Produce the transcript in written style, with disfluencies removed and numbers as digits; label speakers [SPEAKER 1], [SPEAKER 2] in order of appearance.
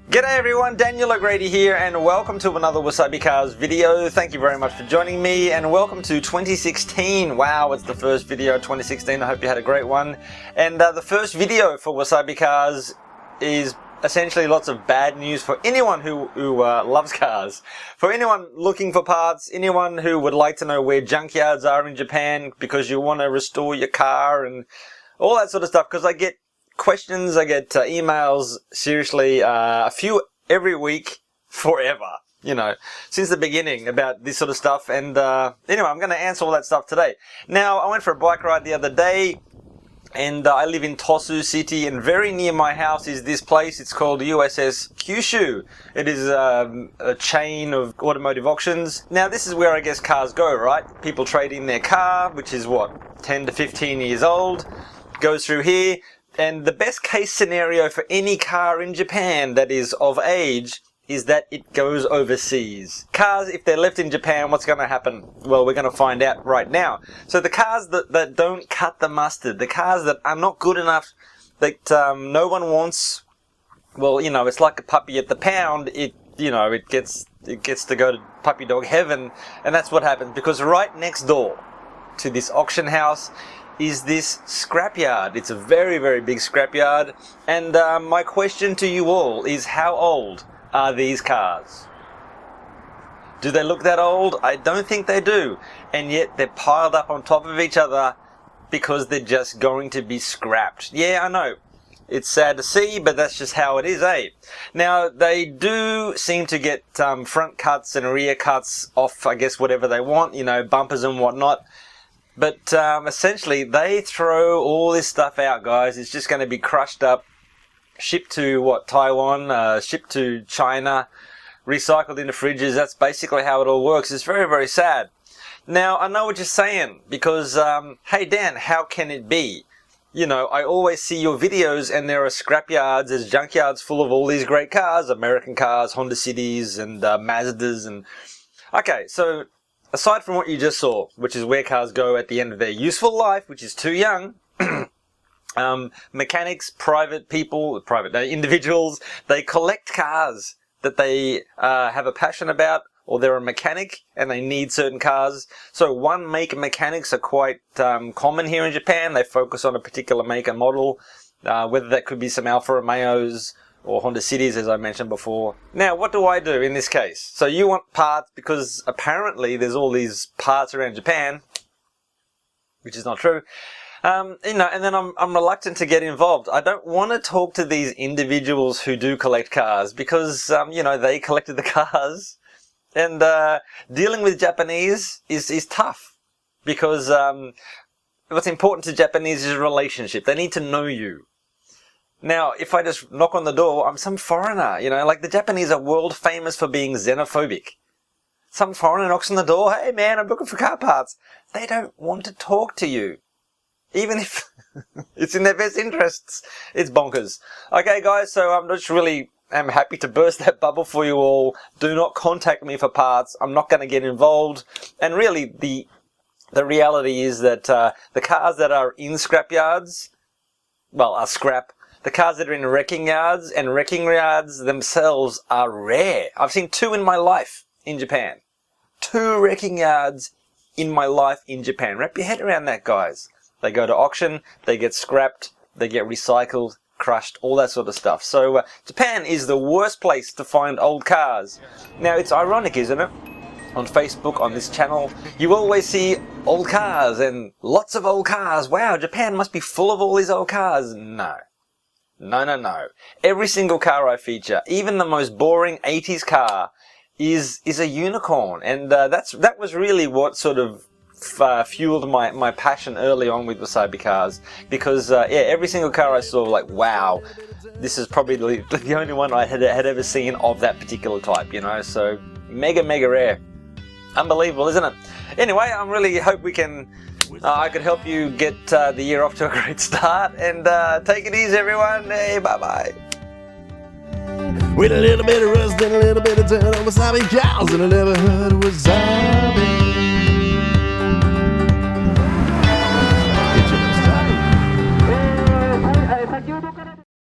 [SPEAKER 1] G'day everyone, Daniel O'Grady here and welcome to another Wasabi Cars video. Thank you very much for joining me and welcome to 2016. Wow, it's the first video of 2016. I hope you had a great one. And the first video for Wasabi Cars is essentially lots of bad news for anyone who loves cars. For anyone looking for parts, anyone who would like to know where junkyards are in Japan because you want to restore your car and all that sort of stuff, because I get questions, I get emails, seriously, a few every week, forever, you know, since the beginning about this sort of stuff. And anyway, I'm going to answer all that stuff today. Now, I went for a bike ride the other day, and I live in Tosu City, and very near my house is this place. It's called USS Kyushu. It is a chain of automotive auctions. Now, this is where I guess cars go, right? People trade in their car, which is what, 10 to 15 years old, goes through here. And the best case scenario for any car in Japan that is of age is that it goes overseas. Cars, if they're left in Japan, what's going to happen? Well, we're going to find out right now. So the cars that don't cut the mustard, the cars that are not good enough, that no one wants, well, you know, it's like a puppy at the pound. It gets to go to puppy dog heaven, and that's what happens, because right next door to this auction house is this scrapyard. It's a very, very big scrapyard. And my question to you all is, how old are these cars? Do they look that old? I don't think they do. And yet they're piled up on top of each other because they're just going to be scrapped. Yeah, I know. It's sad to see, but that's just how it is, eh? Now, they do seem to get front cuts and rear cuts off, I guess, whatever they want, you know, bumpers and whatnot. But essentially, they throw all this stuff out, guys. It's just going to be crushed up, shipped to, what, Taiwan, shipped to China, recycled into fridges. That's basically how it all works. It's very, very sad. Now, I know what you're saying, because, hey, Dan, how can it be? You know, I always see your videos, and there are scrapyards, there's junkyards full of all these great cars, American cars, Honda Cities, and Mazdas, and... Okay, so... aside from what you just saw, which is where cars go at the end of their useful life, which is too young, mechanics, individuals, they collect cars that they have a passion about, or they're a mechanic and they need certain cars. So one make mechanics are quite common here in Japan. They focus on a particular make and model, whether that could be some Alfa Romeos, or Honda Cities, as I mentioned before. Now, what do I do in this case? So you want parts, because apparently there's all these parts around Japan, which is not true. You know, and then I'm reluctant to get involved. I don't want to talk to these individuals who do collect cars, because, you know, they collected the cars. And dealing with Japanese is tough, because what's important to Japanese is a relationship. They need to know you. Now, if I just knock on the door, I'm some foreigner, you know, like the Japanese are world famous for being xenophobic. Some foreigner knocks on the door, hey man, I'm looking for car parts. They don't want to talk to you. Even if it's in their best interests. It's bonkers. Okay guys, so I'm just really am happy to burst that bubble for you all. Do not contact me for parts. I'm not going to get involved. And really, the reality is that the cars that are in scrapyards, well, are scrap. The cars that are in wrecking yards, and wrecking yards themselves are rare. I've seen 2 in my life in Japan. 2 wrecking yards in my life in Japan. Wrap your head around that, guys. They go to auction, they get scrapped, they get recycled, crushed, all that sort of stuff. So Japan is the worst place to find old cars. Now, it's ironic, isn't it? On Facebook, on this channel, you always see old cars and lots of old cars. Wow, Japan must be full of all these old cars. No. No. Every single car I feature, even the most boring 80s car, is a unicorn. And that was really what sort of fueled my passion early on with Wasabi Cars. Because, yeah, every single car I saw, like, wow, this is probably the only one I had ever seen of that particular type, you know. So, mega rare. Unbelievable, isn't it? Anyway, I really hope we can... I could help you get the year off to a great start, and take it easy, everyone. Hey, bye-bye.
[SPEAKER 2] With a little bit of rust and a little bit of turn on Wasabi Cars in the neighborhood, Wasabi.